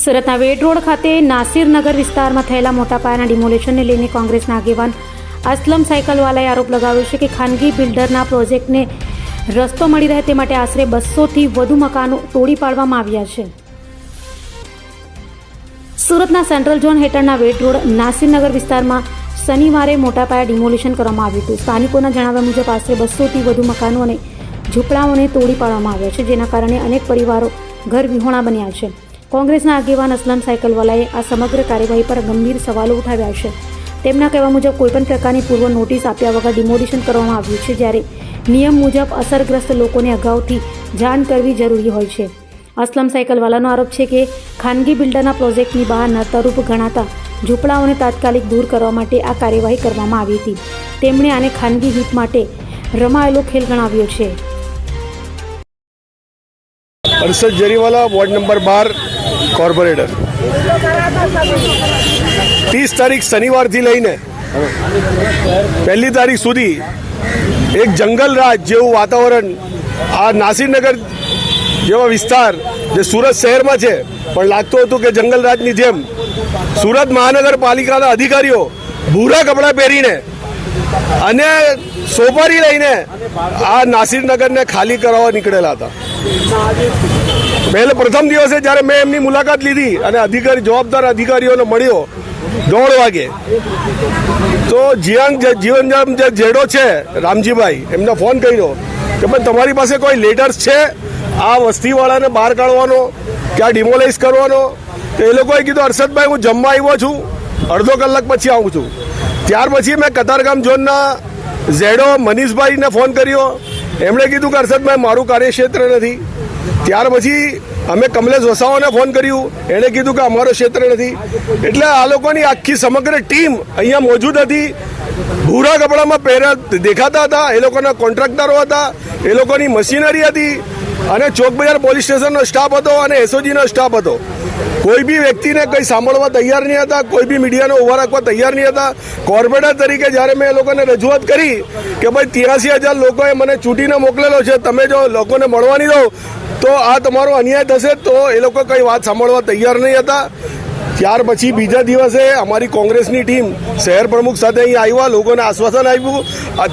સુરતના વેડ રોડ ખાતે નાસિરનગર વિસ્તારમાં થયેલા મોટા પાયાના ડિમોલેશનને લઈને કોંગ્રેસના આગેવાન અસલમ સાયકલવાલાએ આરોપ લગાવ્યો છે કે ખાનગી બિલ્ડરના પ્રોજેક્ટને રસ્તો મળી રહે તે માટે આશરે 200થી વધુ મકાનો તોડી પાડવામાં આવ્યા છે। સુરતના સેન્ટ્રલ ઝોન હેઠળના વેડ રોડ નાસિરનગર વિસ્તારમાં શનિવારે મોટા પાયા ડિમોલેશન કરવામાં આવ્યું હતું। સ્થાનિકોના જણાવ્યા મુજબ આશરે 200થી વધુ મકાનો અને ઝૂંપડાઓને તોડી પાડવામાં આવ્યા છે, જેના કારણે અનેક પરિવારો ઘર વિહોણા બન્યા છે। કોંગ્રેસના આગેવાન અસલમ સાયકલવાલાએ આ સમગ્ર કાર્યવાહી પર ગંભીર સવાલો ઉઠાવ્યા છે। તેમના કહેવા મુજબ કોઈપણ પ્રકારની પૂર્વ નોટિસ આપ્યા વગર ડિમોલિશન કરવામાં આવ્યું છે, જ્યારે નિયમ મુજબ અસરગ્રસ્ત લોકોને અગાઉથી જાણ કરવી જરૂરી હોય છે। અસલમ સાયકલવાલાનો આરોપ છે કે ખાનગી બિલ્ડરના પ્રોજેક્ટની બહાર નતરૂપ ગણાતા ઝૂંપડાઓને તાત્કાલિક દૂર કરવા માટે આ કાર્યવાહી કરવામાં આવી હતી। તેમણે આને ખાનગી હિત માટે રમાયેલો ખેલ ગણાવ્યો છે। Arshad Zariwala ward number 12 corporator 30 तारीख शनिवार थी लईने 1 तारीख सुधी एक जंगल राज जेवुं वातावरण आ नासिरनगर जेवा विस्तार जे सूरत शहर में है पण लागतो हतो के जंगल राजनी जेम सूरत महानगरपालिकाना अधिकारीओ भूरा कपड़ा पहेरीने अने सोपारी लईने आ नासिरनगर ने खाली कराववा निकळेला हता। पहले प्रथम दिवसे जયારે मैं एमनी मुलाकात लीधी અને અધિકારી જવાબદાર અધિકારીઓને મળ્યો 1:30 વાગે તો જીવન જે જેડો છે રામજીભાઈ એમને ફોન કર્યો કે ભાઈ તમારી પાસે કોઈ લેટર્સ છે આ વસ્તીવાળાને બહાર કાઢવાનો કે આ ડિમોલાઇઝ કરવાનો? તો એ લોકોએ કીધું અરશદભાઈ હું જમવા આવ્યો છું, અડધો કલાક પછી આવું છું। ત્યાર પછી મેં કતારગામ ઝોનના ઝેડો મનીષભાઈને ફોન કર્યો, એમણે કીધું કે અરશદભાઈ મારું કાર્યક્ષેત્ર નથી। ત્યાર પછી અમે કમલેશ વસાવાને ફોન કર્યું, એણે કીધું કે અમારો ક્ષેત્ર નથી। એટલે આ લોકોની આખી સમગ્ર ટીમ અહીંયા મોજૂદ હતી, ભૂરા કપડામાં પહેર્યા દેખાતા હતા, એ લોકોના કોન્ટ્રાક્ટરો હતા, એ લોકોની મશીનરી હતી અને ચોક બજાર પોલીસ સ્ટેશનનો સ્ટાફ હતો અને એસઓજીનો સ્ટાફ હતો। કોઈ બી વ્યક્તિને કંઈ સાંભળવા તૈયાર નહીં હતા, કોઈ બી મીડિયાને ઉભા રાખવા તૈયાર નહીં હતા। કોર્પોરેટર તરીકે જ્યારે મેં એ લોકોને રજૂઆત કરી કે ભાઈ 83,000 લોકોએ મને ચૂંટીને મોકલેલો છે, તમે જો લોકોને મળવા નહીં દો તો આ તમારો અન્યાય થશે, તો એ લોકો કંઈ વાત સાંભળવા તૈયાર નહીં હતા। ત્યાર પછી બીજા દિવસે અમારી કોંગ્રેસની ટીમ શહેર પ્રમુખ સાથે અહીં આવ્યા, લોકોને આશ્વાસન આપ્યું।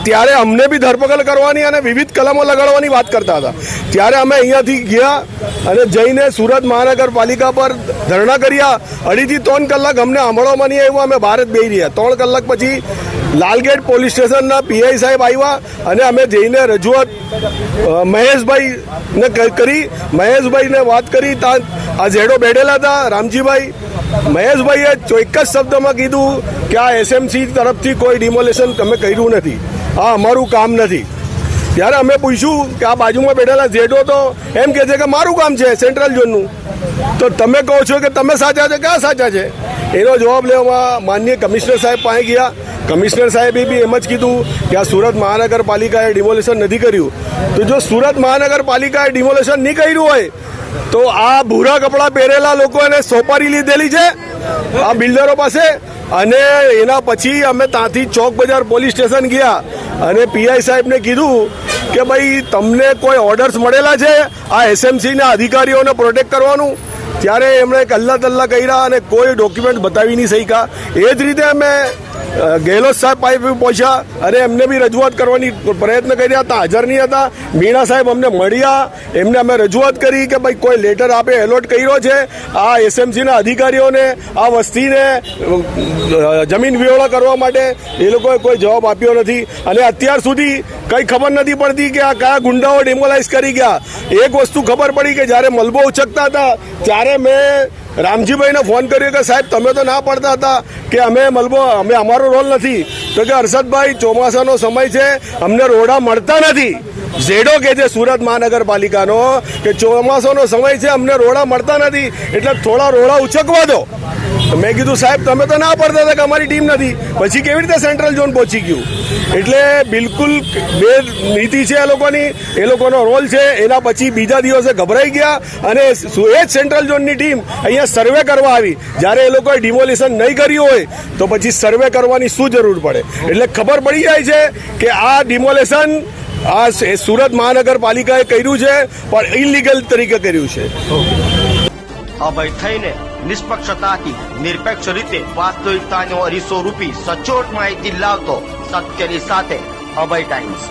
ત્યારે અમને બી ધરપકડ કરવાની અને વિવિધ કલમો લગાડવાની વાત કરતા હતા। ત્યારે અમે અહીંયાથી ગયા અને જઈને સુરત મહાનગરપાલિકા પર ધરણા કર્યા। 2.5 થી 3 કલાક અમને સાંભળવામાં નહીં આવ્યું, અમે બહાર જ બેસી રહ્યા। 3 કલાક પછી લાલગેટ પોલીસ સ્ટેશનના પીઆઈ સાહેબ આવ્યા અને અમે જઈને રજૂઆત મહેશભાઈને કરી, મહેશભાઈને વાત કરી। ત્યાં આ ઝેડો બેઠેલા હતા રામજીભાઈ, મહેશભાઈએ એક જ શબ્દમાં કીધું કે આ એસએમસી તરફથી કોઈ ડિમોલેશન તમે કર્યું નથી, આ અમારું કામ નથી। ત્યારે અમે પૂછ્યું કે આ બાજુમાં બેઠેલા ઝેડો તો એમ કહે છે કે મારું કામ છે સેન્ટ્રલ ઝોનનું, તો તમે કહો છો કે તમે સાચા છે, ક્યાં સાચા છે? એનો જવાબ લેવામાં માનનીય કમિશનર સાહેબ પાસે ગયા। કમિશનર સાહેબે બી એમ જ કીધું કે આ સુરત મહાનગરપાલિકાએ ડિમોલેશન નથી કર્યું। તો જો સુરત મહાનગરપાલિકાએ ડિમોલેશન નહીં કર્યું હોય તો આ ભૂરા કપડાં પહેરેલા લોકોને સોપારી લીધેલી છે આ બિલ્ડરો પાસે। અને એના પછી અમે ત્યાંથી ચોક બજાર પોલીસ સ્ટેશન ગયા અને પીઆઈ સાહેબને કીધું કે ભાઈ તમને કોઈ ઓર્ડર્સ મળેલા છે આ એસએમસીના અધિકારીઓને પ્રોટેક્ટ કરવાનું? ત્યારે એમણે કલ્લા તલ્લા કર્યા અને કોઈ ડોક્યુમેન્ટ બતાવી નહીં શક્યા। એ જ રીતે અમે ગેહલોત સાહેબ પાસે પહોંચ્યા અને એમને બી રજૂઆત કરવાની પ્રયત્ન કર્યા, ત્યાં હાજર નહીં હતા। મીણા સાહેબ અમને મળ્યા, એમને અમે રજૂઆત કરી કે ભાઈ કોઈ લેટર આપે એલોટ કર્યો છે આ એસએમસીના અધિકારીઓને આ વસ્તીને જમીન વિહોણા કરવા માટે, એ લોકોએ કોઈ જવાબ આપ્યો નથી। અને અત્યાર સુધી કંઈ ખબર નથી પડતી કે આ કયા ગુંડાઓ ડિમોલાઇઝ કરી ગયા। એક વસ્તુ ખબર પડી કે જ્યારે મલબો ઉચકતા હતા ત્યારે મેં રામજીભાઈને ફોન કર્યો કે સાહેબ તમે તો ના પડતા હતા કે અમે અમારો રોલ નથી। તો કે હર્ષદભાઈ ચોમાસાનો સમય છે, અમને રોડા મળતા નથી। ઝેડો કે છે સુરત મહાનગરપાલિકાનો કે ચોમાસાનો સમય છે, અમને રોડા મળતા નથી, એટલે થોડા રોડા ઉચકવા દો। મેં કીધું સાહેબ તમે તો ના પડતા હતા કે અમારી ટીમ નથી, પછી કેવી રીતે સેન્ટ્રલ ઝોન પહોંચી ગયું? એટલે બિલકુલ બે નીતિ છે એ લોકોની, એ લોકોનો રોલ છે। એના પછી બીજા દિવસે ગભરાઈ ગયા અને એ જ સેન્ટ્રલ ઝોનની ટીમ અહીંયા સર્વે કરવા આવી। જ્યારે એ લોકોએ ડિમોલિશન નહીં કર્યું હોય તો પછી સર્વે કરવાની શું જરૂર પડે? એટલે ખબર પડી જાય છે કે આ ડિમોલેશન આ સુરત મહાનગરપાલિકાએ કર્યું છે પણ ઇલીગલ તરીકે કર્યું છે। અભય થઈને નિષ્પક્ષતાથી નિરપેક્ષ રીતે વાસ્તવિકતાનો અરીસો રૂપી સચોટ માહિતી લાવતો સત્યની સાથે અભય ટાઈમ્સ.